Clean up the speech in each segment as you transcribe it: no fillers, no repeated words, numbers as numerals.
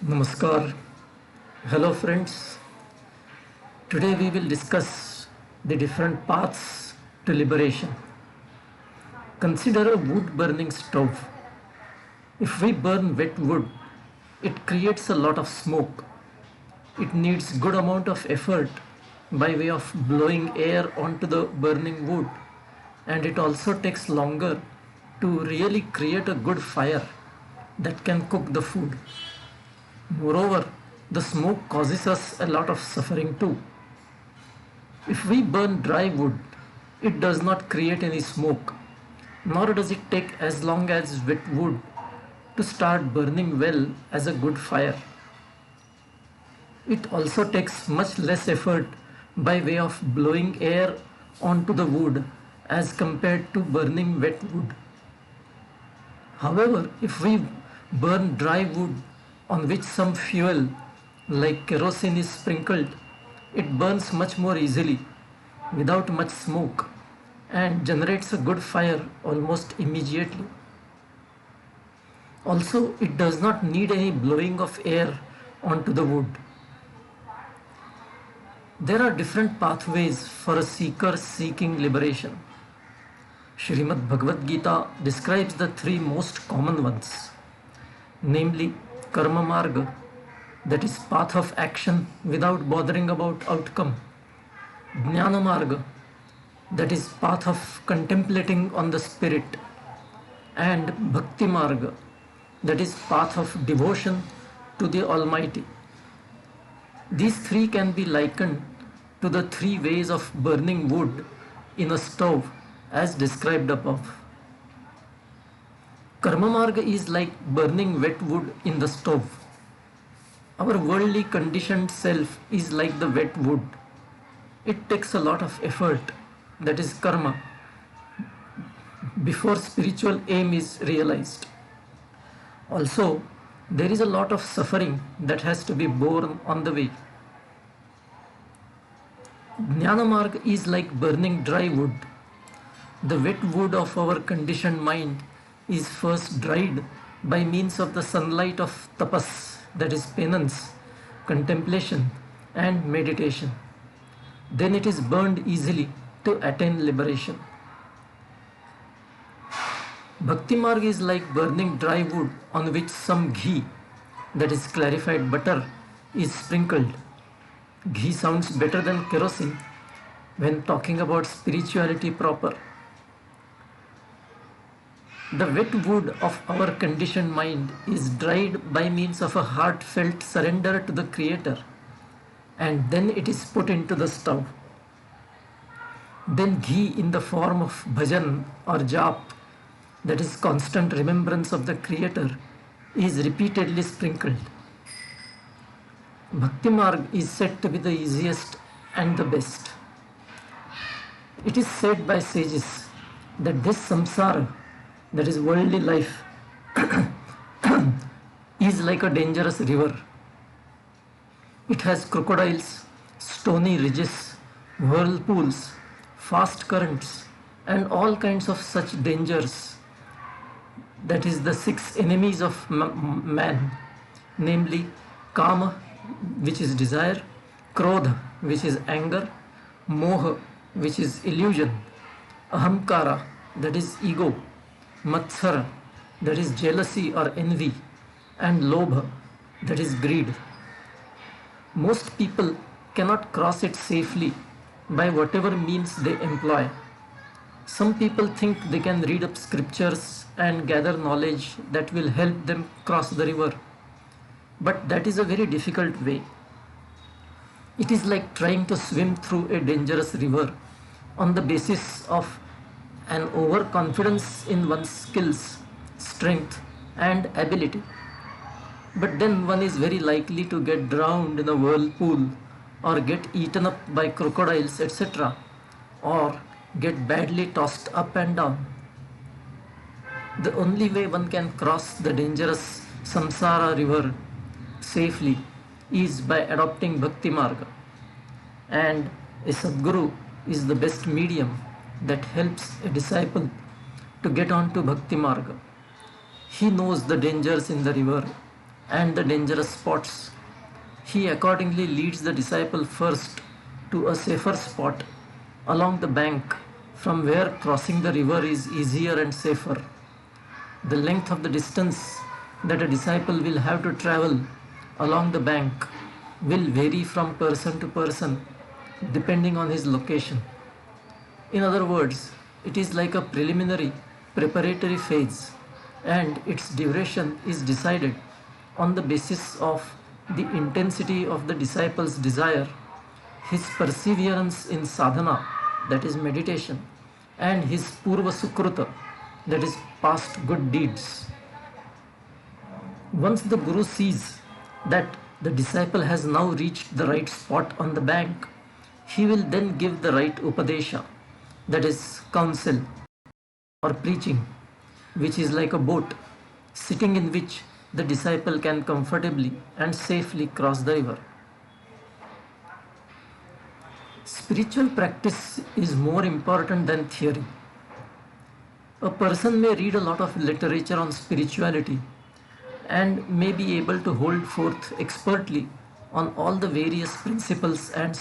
Namaskar. Hello friends. Today we will discuss the different paths to liberation. Consider a wood burning stove. If we burn wet wood, it creates a lot of smoke. It needs good amount of effort by way of blowing air onto the burning wood, and it also takes longer to really create a good fire that can cook the food. Moreover, the smoke causes us a lot of suffering too. If we burn dry wood, it does not create any smoke, nor does it take as long as wet wood to start burning well as a good fire. It also takes much less effort by way of blowing air onto the wood as compared to burning wet wood. However, if we burn dry wood on which some fuel like kerosene is sprinkled, it burns much more easily without much smoke and generates a good fire almost immediately. Also, it does not need any blowing of air onto the wood. There are different pathways for a seeker seeking liberation. Srimad Bhagavad Gita describes the three most common ones, namely Karma Marga, that is path of action without bothering about outcome; Jnana Marga, that is path of contemplating on the spirit; and Bhakti Marga, that is path of devotion to the Almighty. These three can be likened to the three ways of burning wood in a stove as described above. Karma Marga is like burning wet wood in the stove. Our worldly conditioned self is like the wet wood. It takes a lot of effort, that is karma, before spiritual aim is realized. Also, there is a lot of suffering that has to be borne on the way. Jnana Marg is like burning dry wood. The wet wood of our conditioned mind is first dried by means of the sunlight of tapas, that is penance, contemplation, and meditation. Then it is burned easily to attain liberation. Bhakti Marg is like burning dry wood on which some ghee, that is clarified butter, is sprinkled. Ghee sounds better than kerosene when talking about spirituality proper. The wet wood of our conditioned mind is dried by means of a heartfelt surrender to the Creator, and then it is put into the stove. Then ghee in the form of bhajan or jap, that is constant remembrance of the Creator, is repeatedly sprinkled. Bhakti Marg is said to be the easiest and the best. It is said by sages that this samsara, that is worldly life, is like a dangerous river. It has crocodiles, stony ridges, whirlpools, fast currents, and all kinds of such dangers. That is the six enemies of man, namely Kama, which is desire; Krodha, which is anger; Moha, which is illusion; Ahamkara, that is ego; Matsara, that is jealousy or envy; and Lobha, that is greed. Most people cannot cross it safely by whatever means they employ. Some people think they can read up scriptures and gather knowledge that will help them cross the river. But that is a very difficult way. It is like trying to swim through a dangerous river on the basis of an overconfidence in one's skills, strength, and ability. But then one is very likely to get drowned in a whirlpool, or get eaten up by crocodiles, etc., or get badly tossed up and down. The only way one can cross the dangerous samsara river safely is by adopting Bhakti Marga, and a Sadguru is the best medium that helps a disciple to get on to Bhakti Marga. He knows the dangers in the river and the dangerous spots. He accordingly leads the disciple first to a safer spot along the bank from where crossing the river is easier and safer. The length of the distance that a disciple will have to travel along the bank will vary from person to person depending on his location. In other words, it is like a preliminary preparatory phase, and its duration is decided on the basis of the intensity of the disciple's desire, his perseverance in sadhana, that is meditation, and his purva sukruta, that is past good deeds. Once the Guru sees that the disciple has now reached the right spot on the bank, he will then give the right upadesha, that is counsel or preaching, which is like a boat, sitting in which the disciple can comfortably and safely cross the river. Spiritual practice is more important than theory. A person may read a lot of literature on spirituality and may be able to hold forth expertly on all the various principles and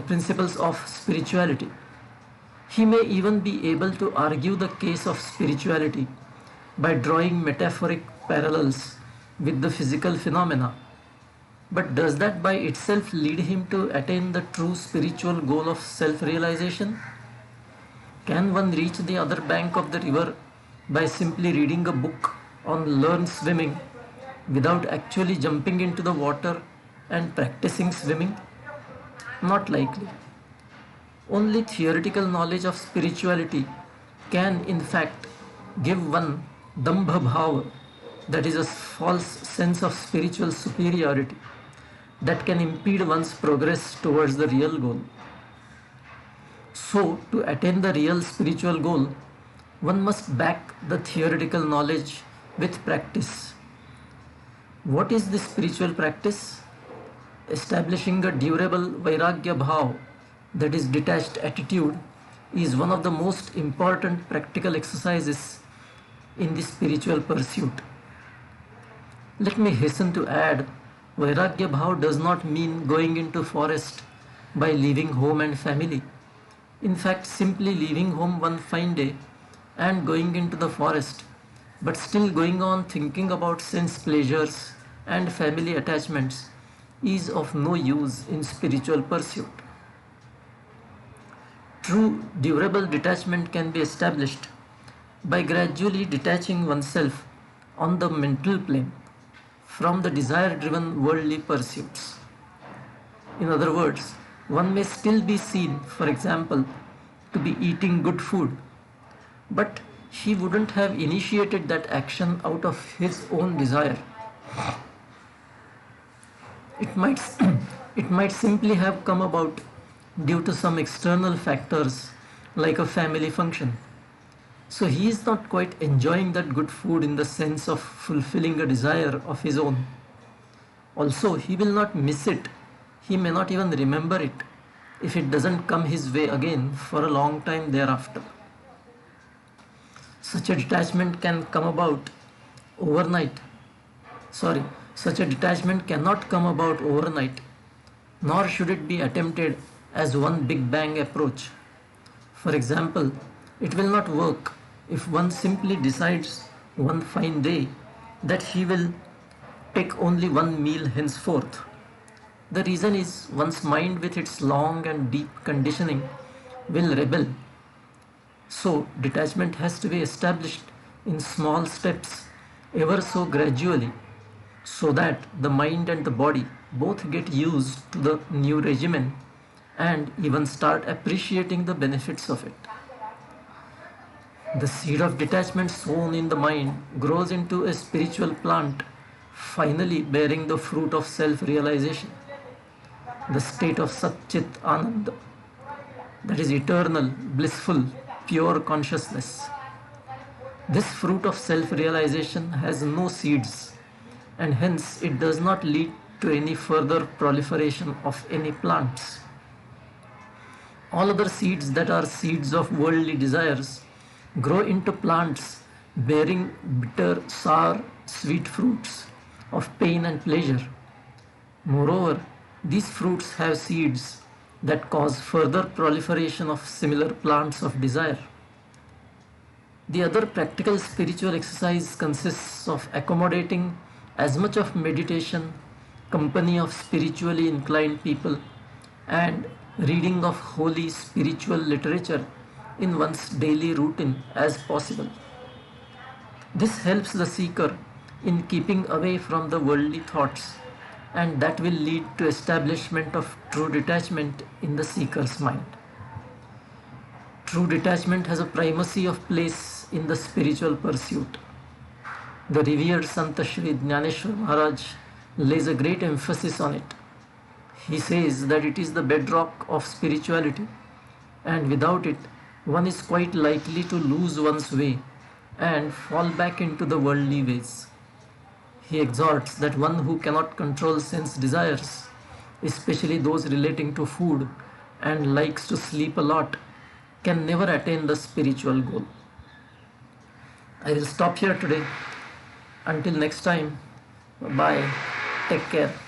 principles of spirituality. He may even be able to argue the case of spirituality by drawing metaphoric parallels with the physical phenomena. But does that by itself lead him to attain the true spiritual goal of self-realization? Can one reach the other bank of the river by simply reading a book on learn swimming without actually jumping into the water and practicing swimming? Not likely. Only theoretical knowledge of spirituality can in fact give one dambha bhava, that is a false sense of spiritual superiority that can impede one's progress towards the real goal. So, to attain the real spiritual goal, one must back the theoretical knowledge with practice. What is this spiritual practice? Establishing a durable vairagya bhav, that is detached attitude, is one of the most important practical exercises in the spiritual pursuit. Let me hasten to add, vairagya bhav does not mean going into forest by leaving home and family. In fact, simply leaving home one fine day and going into the forest, but still going on thinking about sense pleasures and family attachments is of no use in spiritual pursuit. True durable detachment can be established by gradually detaching oneself on the mental plane from the desire-driven worldly pursuits. In other words, one may still be seen, for example, to be eating good food, but he wouldn't have initiated that action out of his own desire. It might, it might simply have come about due to some external factors like a family function. So he is not quite enjoying that good food in the sense of fulfilling a desire of his own. Also, he will not miss it. He may not even remember it if it doesn't come his way again for a long time thereafter. Such a detachment can come about overnight. Such a detachment cannot come about overnight, nor should it be attempted as one big bang approach. For example, it will not work if one simply decides one fine day that he will take only one meal henceforth. The reason is one's mind with its long and deep conditioning will rebel. So detachment has to be established in small steps, ever so gradually, so that the mind and the body both get used to the new regimen and even start appreciating the benefits of it. The seed of detachment sown in the mind grows into a spiritual plant, finally bearing the fruit of self-realization, the state of Satchit Ananda, that is eternal, blissful, pure consciousness. This fruit of self-realization has no seeds, and hence it does not lead to any further proliferation of any plants. All other seeds that are seeds of worldly desires grow into plants bearing bitter, sour, sweet fruits of pain and pleasure. Moreover, these fruits have seeds that cause further proliferation of similar plants of desire. The other practical spiritual exercise consists of accommodating as much of meditation, company of spiritually inclined people, and reading of holy spiritual literature in one's daily routine as possible. This helps the seeker in keeping away from the worldly thoughts, and that will lead to establishment of true detachment in the seeker's mind. True detachment has a primacy of place in the spiritual pursuit. The revered Sant Shri Jnaneshwar Maharaj lays a great emphasis on it. He says that it is the bedrock of spirituality, and without it, one is quite likely to lose one's way and fall back into the worldly ways. He exhorts that one who cannot control sense desires, especially those relating to food, and likes to sleep a lot, can never attain the spiritual goal. I will stop here today. Until next time, bye. Take care.